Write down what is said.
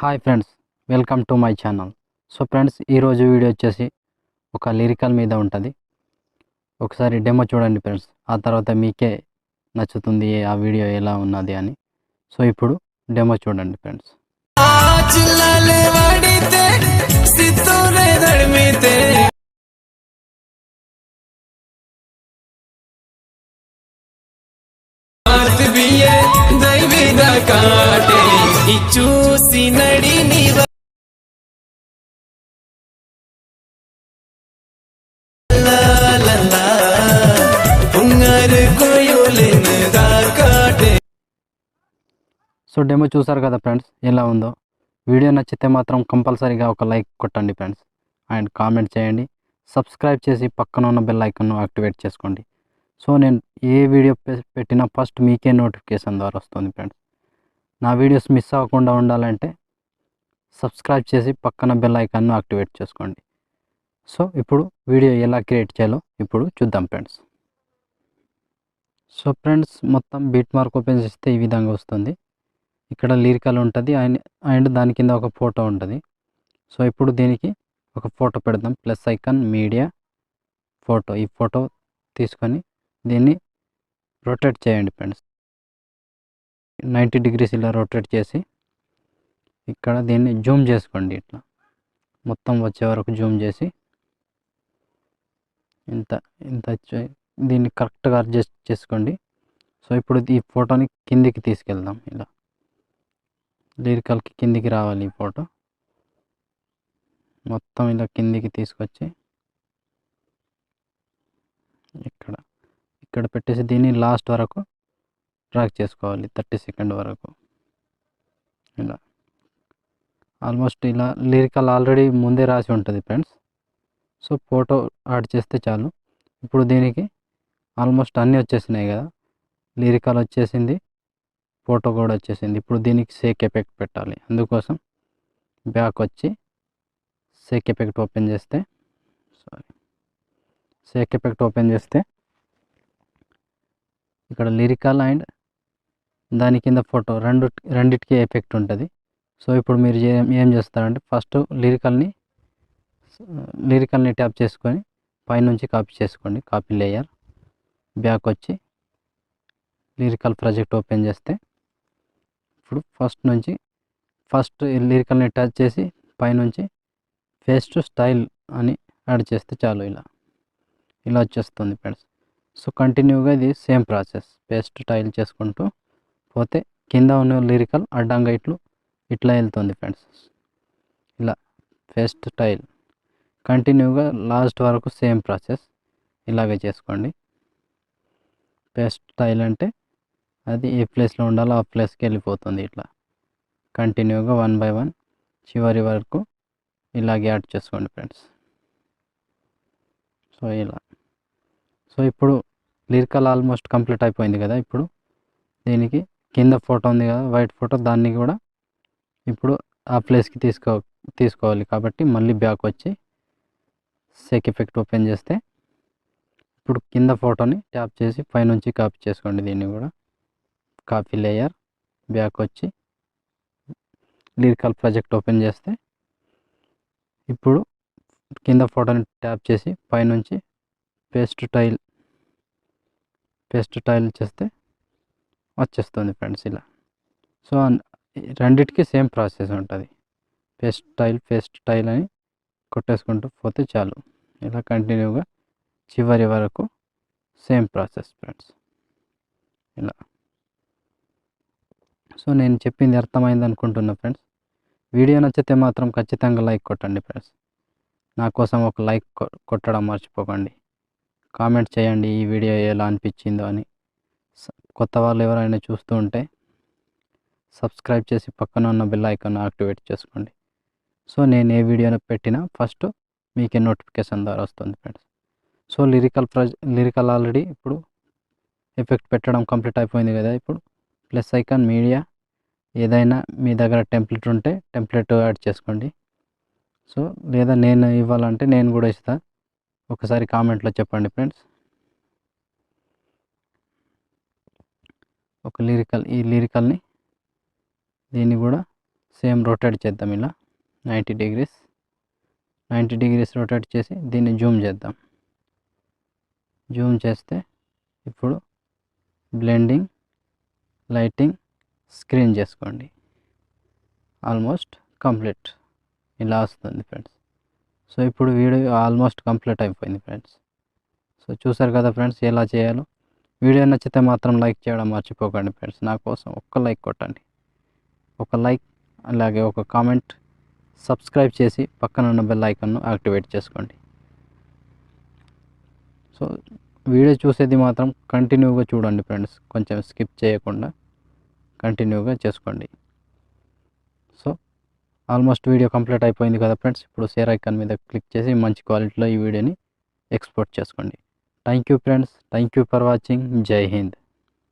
Hi friends, welcome to my channel. So friends, ఈరోజు video వచ్చేసి ఒక లిరికల్ మీద ఉంటుంది. ఒకసారి డెమో చూడండి ఫ్రెండ్స్. ఆ తర్వాత మీకే నచ్చుతుంది ఆ వీడియో ఎలా ఉన్నది అని. సో ఇప్పుడు డెమో చూడండి ఫ్రెండ్స్. చూసి నడి సో డెమో చూసారు కదా ఫ్రెండ్స్, ఎలా ఉందో. వీడియో నచ్చితే మాత్రం కంపల్సరీగా ఒక లైక్ కొట్టండి ఫ్రెండ్స్, అండ్ కామెంట్ చేయండి. సబ్స్క్రైబ్ చేసి పక్కన ఉన్న బెల్ ఐకాన్ను యాక్టివేట్ చేసుకోండి. సో నేను ఏ వీడియో పెట్టినా ఫస్ట్ మీకే నోటిఫికేషన్ ద్వారా వస్తుంది ఫ్రెండ్స్. నా వీడియోస్ మిస్ అవ్వకుండా ఉండాలంటే సబ్స్క్రైబ్ చేసి పక్కన బెల్ ఐకాన్ను యాక్టివేట్ చేసుకోండి. సో ఇప్పుడు వీడియో ఎలా క్రియేట్ చేయాలో ఇప్పుడు చూద్దాం ఫ్రెండ్స్. సో ఫ్రెండ్స్, మొత్తం బీట్ మార్క్ ఓపెన్ చేస్తే ఈ విధంగా వస్తుంది. ఇక్కడ లిరికల్ ఉంటుంది అండ్ దాని కింద ఒక ఫోటో ఉంటుంది. సో ఇప్పుడు దీనికి ఒక ఫోటో పెడదాం. Plus icon, media, photo. ఈ ఫోటో తీసుకొని దీన్ని రొటేట్ చేయండి ఫ్రెండ్స్. 90 degrees ఇలా రొటేట్ చేసి ఇక్కడ దీన్ని జూమ్ చేసుకోండి. ఇట్లా మొత్తం వచ్చే వరకు జూమ్ చేసి ఇంత ఇంత దీన్ని కరెక్ట్గా అడ్జస్ట్ చేసుకోండి. సో ఇప్పుడు ఈ ఫోటోని కిందికి తీసుకెళ్దాం. ఇలా లిరికల్కి కిందికి రావాలి ఈ ఫోటో. మొత్తం ఇలా కిందికి తీసుకొచ్చి ఇక్కడ పెట్టేసి దీన్ని లాస్ట్ వరకు డ్రాగ్ చేసుకోవాలి, 30 seconds వరకు. ఇలా ఆల్మోస్ట్ ఇలా లిరికల్ ఆల్రెడీ ముందే రాసి ఉంటుంది ఫ్రెండ్స్. సో ఫోటో యాడ్ చేస్తే చాలు. ఇప్పుడు దీనికి ఆల్మోస్ట్ అన్నీ వచ్చేసినాయి కదా, లిరికల్ వచ్చేసింది, ఫోటో కూడా వచ్చేసింది. ఇప్పుడు దీనికి సేక్ ఎఫెక్ట్ పెట్టాలి. అందుకోసం బ్యాక్ వచ్చి సేక్ ఎఫెక్ట్ ఓపెన్ చేస్తే ఇక్కడ లిరికల్ అండ్ దాని కింద ఫోటో రెండిటికి ఎఫెక్ట్ ఉంటుంది. సో ఇప్పుడు మీరు ఏం చేస్తారంటే ఫస్ట్ లిరికల్ని ట్యాప్ చేసుకొని పైనుంచి కాపీ చేసుకోండి. కాపీ లేయర్, బ్యాక్ వచ్చి లిరికల్ ప్రాజెక్ట్ ఓపెన్ చేస్తే ఇప్పుడు ఫస్ట్ లిరికల్ని టచ్ చేసి పైనుంచి పేస్ట్ స్టైల్ అని యాడ్ చేస్తే చాలు. ఇలా వచ్చేస్తుంది ఫ్రెండ్స్. సో కంటిన్యూగా ఇది సేమ్ ప్రాసెస్. పేస్ట్ స్టైల్ చేసుకుంటూ పోతే కింద ఉన్న లిరికల్ అడ్డంగా ఇట్లా వెళ్తుంది ఫ్రెండ్స్. ఇలా పేస్ట్ స్టైల్ కంటిన్యూగా లాస్ట్ వరకు సేమ్ ప్రాసెస్ ఇలాగే చేసుకోండి. పేస్ట్ స్టైల్ అంటే అది ఏ ప్లేస్లో ఉండాలో ఆ ప్లేస్కి వెళ్ళిపోతుంది. ఇట్లా కంటిన్యూగా 1 by 1 చివరి వరకు ఇలాగే యాడ్ చేసుకోండి ఫ్రెండ్స్. సో ఇప్పుడు లిరికల్ ఆల్మోస్ట్ కంప్లీట్ అయిపోయింది కదా. ఇప్పుడు దీనికి కింద ఫోటో ఉంది కదా, వైట్ ఫోటో, దాన్ని కూడా ఇప్పుడు ఆ ప్లేస్కి తీసుకోవాలి. కాబట్టి మళ్ళీ బ్యాక్ వచ్చి సేక్ ఎఫెక్ట్ ఓపెన్ చేస్తే ఇప్పుడు కింద ఫోటోని ట్యాప్ చేసి పైనుంచి కాపీ చేసుకోండి. దీన్ని కూడా కాపీ లేయర్, బ్యాక్ వచ్చి లిరికల్ ప్రాజెక్ట్ ఓపెన్ చేస్తే ఇప్పుడు కింద ఫోటోని ట్యాప్ చేసి పైనుంచి పేస్ట్ స్టైల్ చేస్తే వచ్చేస్తుంది ఫ్రెండ్స్ ఇలా. సో రెండిటికి సేమ్ ప్రాసెస్ ఉంటుంది. పేస్ట్ స్టైల్ అని కొట్టేసుకుంటూ పోతే చాలు. ఇలా కంటిన్యూగా చివరి వరకు సేమ్ ప్రాసెస్ ఫ్రెండ్స్. ఇలా. సో నేను చెప్పింది అర్థమైంది అనుకుంటున్నా ఫ్రెండ్స్. వీడియో నచ్చితే మాత్రం ఖచ్చితంగా లైక్ కొట్టండి ఫ్రెండ్స్. నా కోసం ఒక లైక్ కొట్టడం మర్చిపోకండి. కామెంట్ చేయండి ఈ వీడియో ఎలా అనిపించిందో అని. కొత్త వాళ్ళు ఎవరైనా చూస్తూ ఉంటే సబ్స్క్రైబ్ చేసి పక్కన ఉన్న బెల్ ఐకాన్ యాక్టివేట్ చేసుకోండి. సో నేను ఏ వీడియో పెట్టినా ఫస్ట్ మీకే నోటిఫికేషన్ ద్వారా వస్తుంది ఫ్రెండ్స్. సో లిరికల్ ఆల్రెడీ ఇప్పుడు ఎఫెక్ట్ పెట్టడం కంప్లీట్ అయిపోయింది కదా. ఇప్పుడు ప్లస్ ఐకాన్, మీడియా, ఏదైనా మీ దగ్గర టెంప్లెట్ ఉంటే టెంప్లెట్ యాడ్ చేసుకోండి. సో లేదా నేను ఇవ్వాలంటే నేను కూడా ఇస్తాను. ఒకసారి కామెంట్లో చెప్పండి ఫ్రెండ్స్. ఈ లిరికల్ని దీన్ని కూడా సేమ్ రొటేట్ చేద్దాం ఇలా 90 డిగ్రీస్ రొటేట్ చేసి దీన్ని జూమ్ చేద్దాం. జూమ్ చేస్తే ఇప్పుడు బ్లెండింగ్, లైటింగ్, స్క్రీన్ చేసుకోండి. ఆల్మోస్ట్ కంప్లీట్ ఇలా వస్తుంది ఫ్రెండ్స్. సో ఇప్పుడు వీడియో ఆల్మోస్ట్ కంప్లీట్ అయిపోయింది ఫ్రెండ్స్. సో చూసారు కదా ఫ్రెండ్స్ ఎలా చేయాలో. వీడియో నచ్చితే మాత్రం లైక్ చేయడం మర్చిపోకండి ఫ్రెండ్స్. నా కోసం ఒక్క లైక్ కొట్టండి, ఒక లైక్, అలాగే ఒక కామెంట్, సబ్స్క్రైబ్ చేసి పక్కన ఉన్న బెల్ ఐకాన్ను యాక్టివేట్ చేసుకోండి. సో వీడియో చూసేది మాత్రం కంటిన్యూగా చూడండి ఫ్రెండ్స్, కొంచెం స్కిప్ చేయకుండా కంటిన్యూగా చేసుకోండి. సో ఆల్మోస్ట్ వీడియో కంప్లీట్ అయిపోయింది కదా ఫ్రెండ్స్. ఇప్పుడు షేర్ ఐకాన్ మీద క్లిక్ చేసి మంచి క్వాలిటీలో ఈ వీడియోని ఎక్స్పోర్ట్ చేసుకోండి. Thank you friends, thank you for watching. జై హింద్.